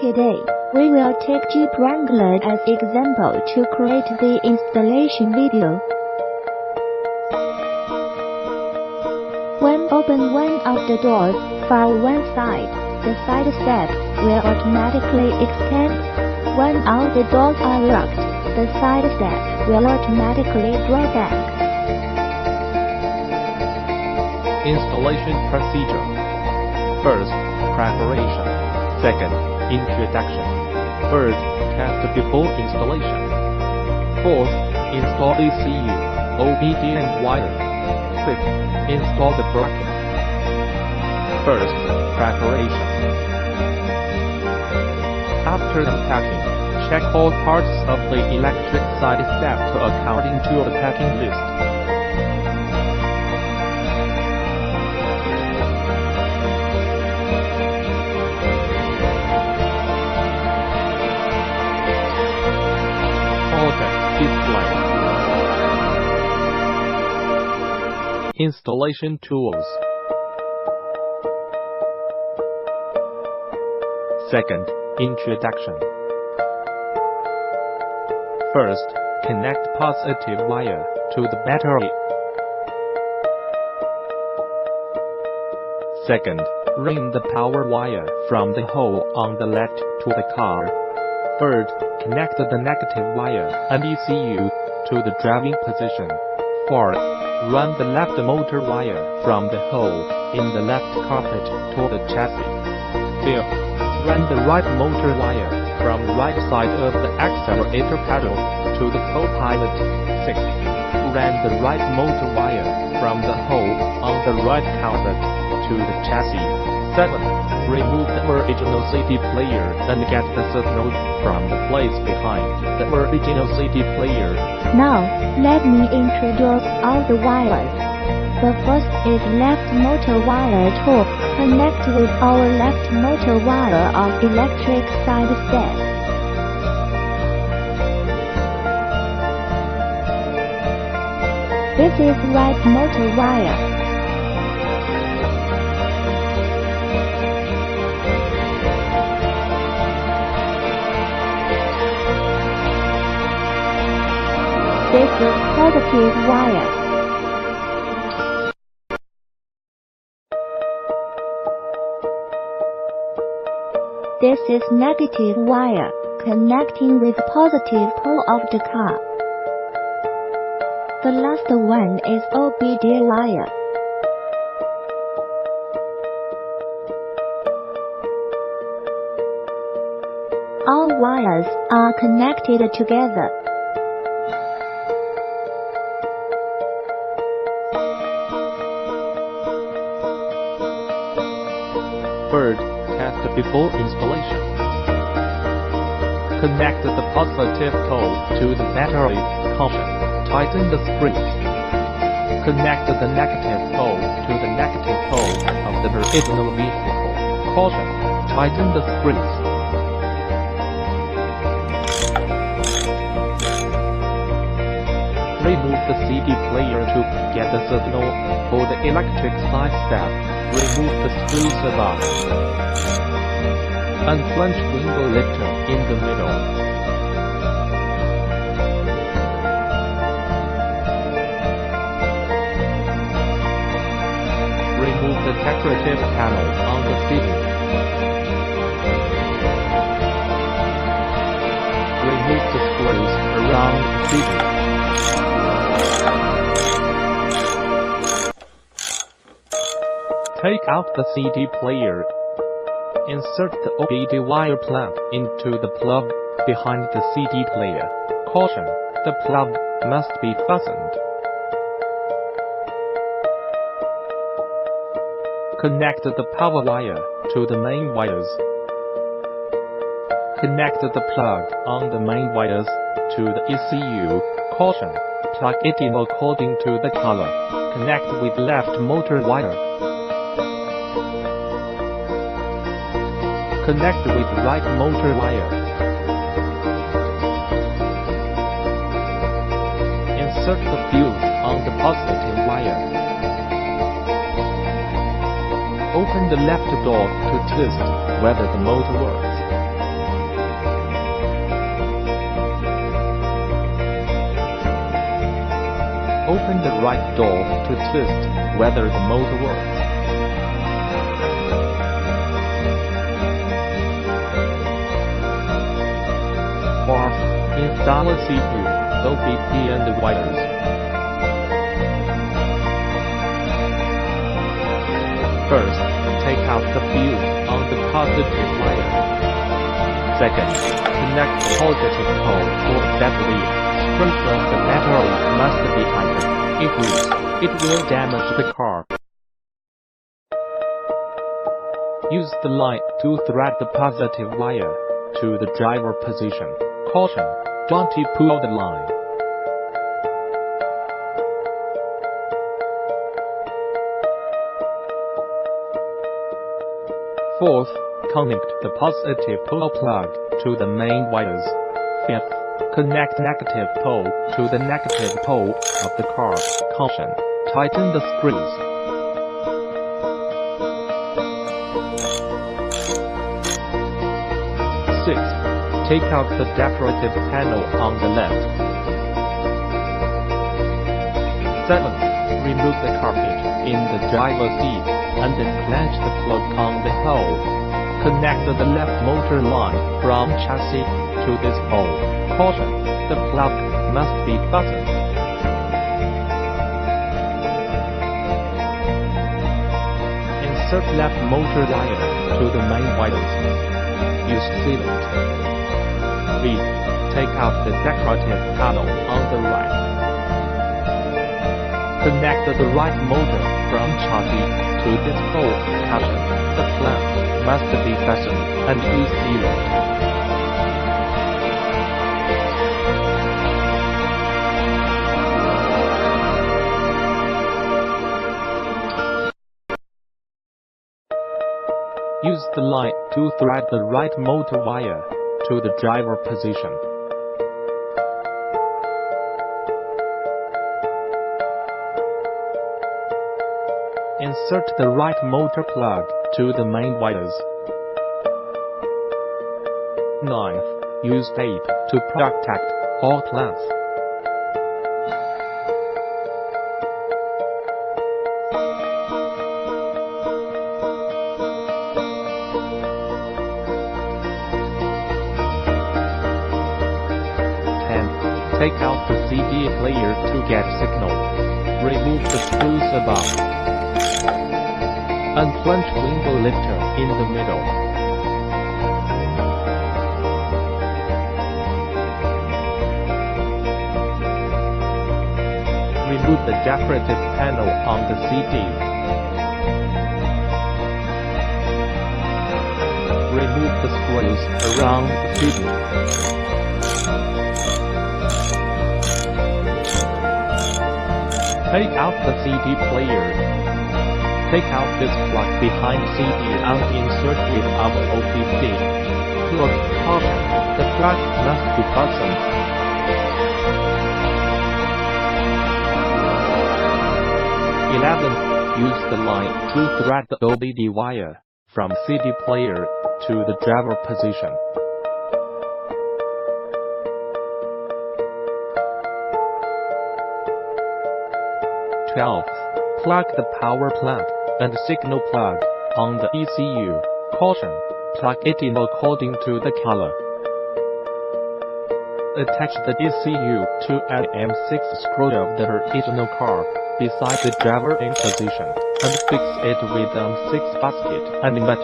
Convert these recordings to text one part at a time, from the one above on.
Today, we will take JEEP Wrangler as example to create the installation video. When open one of the doors from one side, the side step will automatically extend. When all the doors are locked, the side step will automatically draw back. Installation procedure. First, preparation. Second, introduction. Third, test before installation. Fourth, install ECU, OBD and wire. Fifth, install the bracket. First, preparation. After unpacking, check all parts of the electric side step according to the packing list. Display. Installation tools. Second, introduction. First, connect positive wire to the battery. Second, run the power wire from the hole on the left to the car. Third, connect the negative wire and ECU to the driving position. Fourth, run the left motor wire from the hole in the left carpet to the chassis. Fifth, run the right motor wire from the right side of the accelerator pedal to the co-pilot. Sixth, run the right motor wire from the hole on the right carpet to the chassis. Seventh, remove the original CD player and get the signal from the place behind the original CD player. Now, let me introduce all the wires. The first is left motor wire to connect with our left motor wire of electric side step. This is right motor wire. This is positive wire. This is negative wire, connecting with positive pole of the car. The last one is OBD wire. All wires are connected together. Third, test before installation. Connect the positive pole to the battery. Caution, tighten the springs. Connect the negative pole to the negative pole of the original vehicle. Caution, tighten the springs. Remove the CD player to get the signal for the electric side step. Remove the screws above. Unplunge window lifter in the middle. Remove the decorative panel on the ceiling. Remove the screws around the ceiling. Take out the CD player. Insert the OBD wire plug into the plug behind the CD player. Caution, the plug must be fastened. Connect the power wire to the main wires. Connect the plug on the main wires to the ECU. Caution, plug it in according to the color. Connect with left motor wire. Connect with right motor wire. Insert the fuse on the positive wire. Open the left door to test whether the motor works. the right door to test whether the motor works. Fourth, install a CPU, OBD and the wires. First, take out the fuse on the positive wire. Second, connect the positive pole to a battery. Strings of the battery must be tightened. If loose, it will damage the car. Use the light to thread the positive wire to the driver position. Caution, don't pull the line. Fourth, connect the positive pole plug to the main wires. Fifth, connect negative pole to the negative pole of the car. Caution, tighten the screws. Sixth, take out the decorative panel on the left. Seventh, remove the carpet in the driver's seat and then clench the plug on the hole. Connect the left motor line from chassis to this hole. Caution, the plug must be fastened. Insert left motor wire to the main wires. Use sealant. V. Take out the decorative panel on the right. Connect the right motor from chassis to this hole. Caution, the plug must be fastened and use sealant. Use the light to thread the right motor wire to the driver position. Insert the right motor plug to the main wires. Ninth, use tape to protect all plugs. Take out the CD player to get signal. Remove the screws above. Unplunge window lifter in the middle. Remove the decorative panel on the CD. Remove the screws around the CD. Take out the CD player. Take out this plug behind CD and insert with our OBD. Plug. Caution, the plug must be fastened. Use the line to thread the OBD wire from CD player to the driver position. 12th, plug the power plug and signal plug on the ECU. Caution, plug it in according to the color. Attach the ECU to an M6 screw of the original car beside the driver in position and fix it with M6 basket and nut.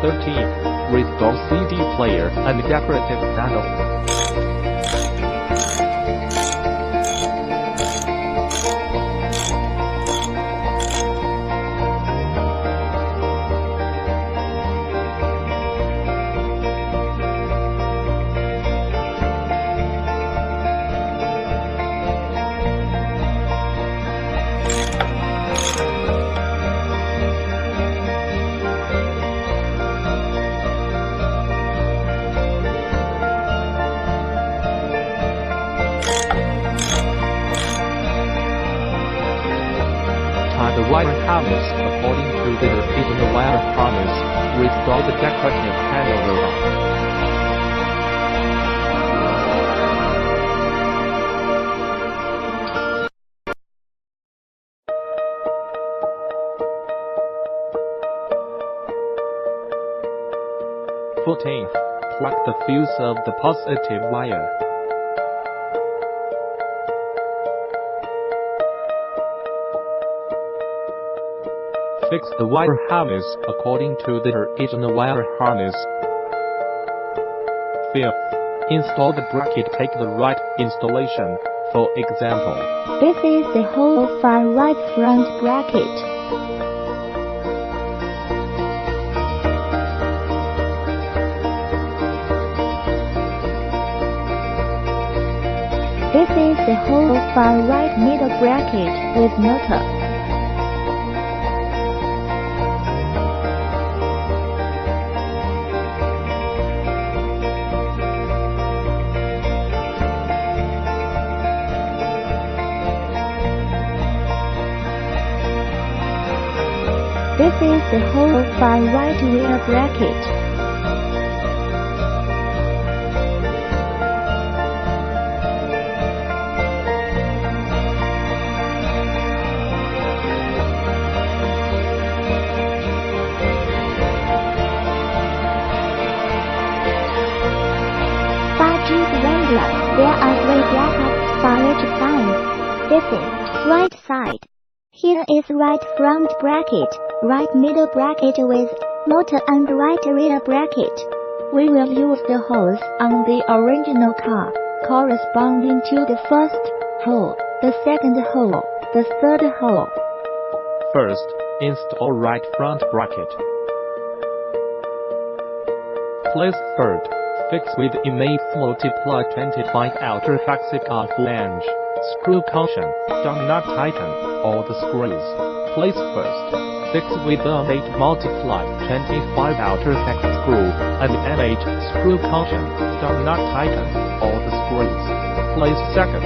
13th, restore CD player and decorative panel. The wire harness according to the original wire harness. Restore the decorative panel around. 14. Plug the fuse of the positive wire. Fix the wire harness according to the original wire harness. 5th. Install the bracket. Take the right installation. For example, this is the hole far right front bracket. This is the hole far right middle bracket with motor. This is the hole far right rear bracket. JEEP Wrangler, there are 3 backup storage signs. This is right side. Here is right front bracket, right middle bracket with motor and right rear bracket. We will use the holes on the original car, corresponding to the first hole, the second hole, the third hole. First, install right front bracket. Place third. Fix with image multiply 25 outer hexagon flange. Screw caution, do not tighten all the screws. Place first. Fix with M8 multiply 25 outer hex screw and M8 screw caution, do not tighten all the screws. Place second.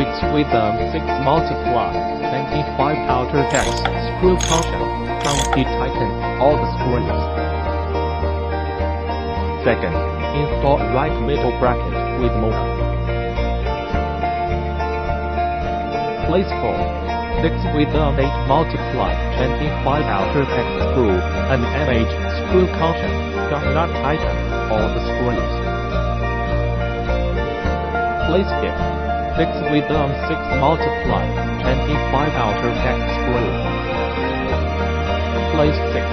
Fix with M6 multiply 25 outer hex screw caution, don't tighten all the screws. Second. Install right middle bracket with motor. Place 4. Fix with M8 multiply 25 outer hex screw and M8 screw caution, do not tighten all the screws. Place 5. Fix with M6 multiply 25 outer hex screw. Place 6.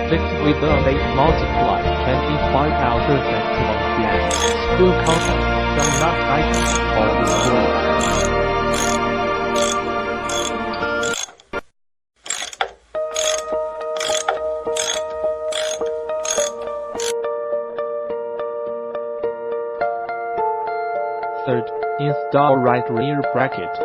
Fix with M8 multiply 25 outer hexagon flange. Screw caution, do not tighten all the screws. Third, install right rear bracket.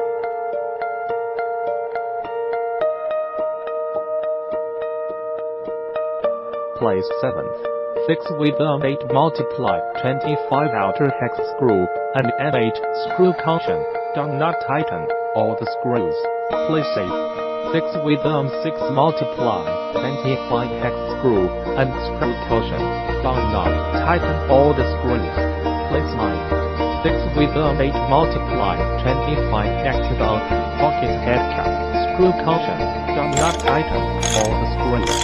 Place 7th. Fix with M8 multiply 25 outer hex screw and M8 screw caution, do not tighten all the screws. Place 8th. Fix with M6 multiply 25 hex screw and screw caution, do not tighten all the screws. Place 9th. Fix with M8 multiply 25 hexagon pocket head cap, screw caution, do not tighten all the screws.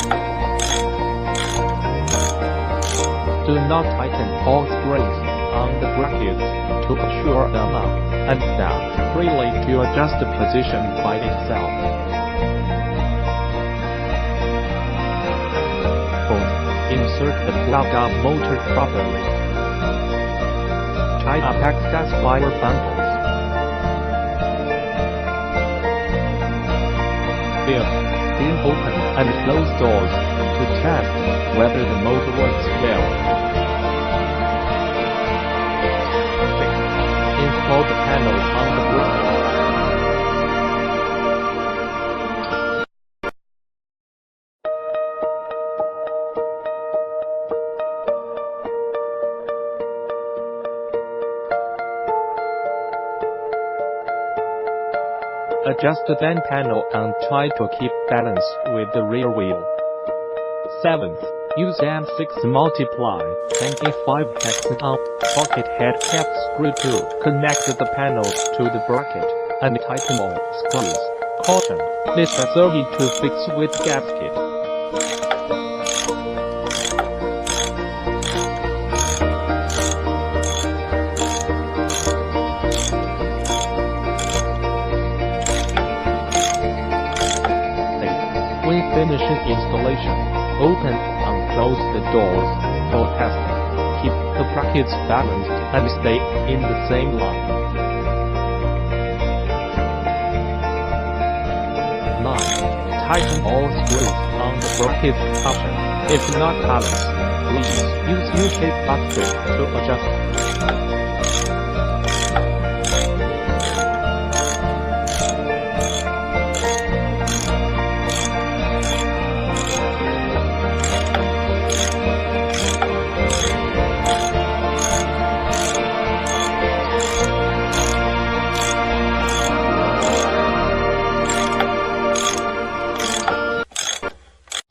Do not tighten all screws on the brackets to assure them up and down freely to adjust the position by itself. 4th, insert the plug-up motor properly. Tie up excess wire bundles. 5th, clean open and close doors to test whether the motor works well. 6th, install the panels on the bracket. Adjust the vent panel and try to keep balance with the rear wheel. 7th, use M6 multiply 25 hexagon pocket head cap screw to connect the panels to the bracket and tighten all screws. Caution, necessary to fix with gasket. finishing installation, open and close the doors for testing. Keep the brackets balanced and stay in the same line. 9. Tighten all screws on the bracket option. If not balanced, please use U-shaped butt to adjust.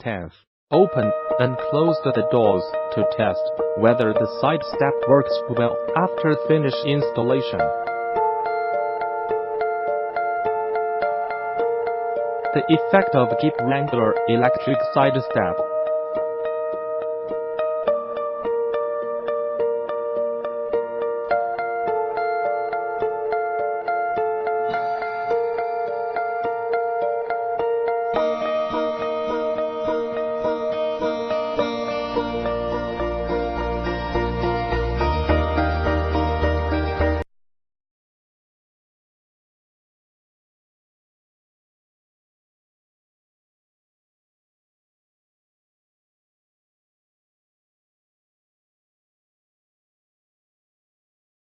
10th. Open and close the doors to test whether the side step works well after finish installation. The effect of JEEP Wrangler electric side step.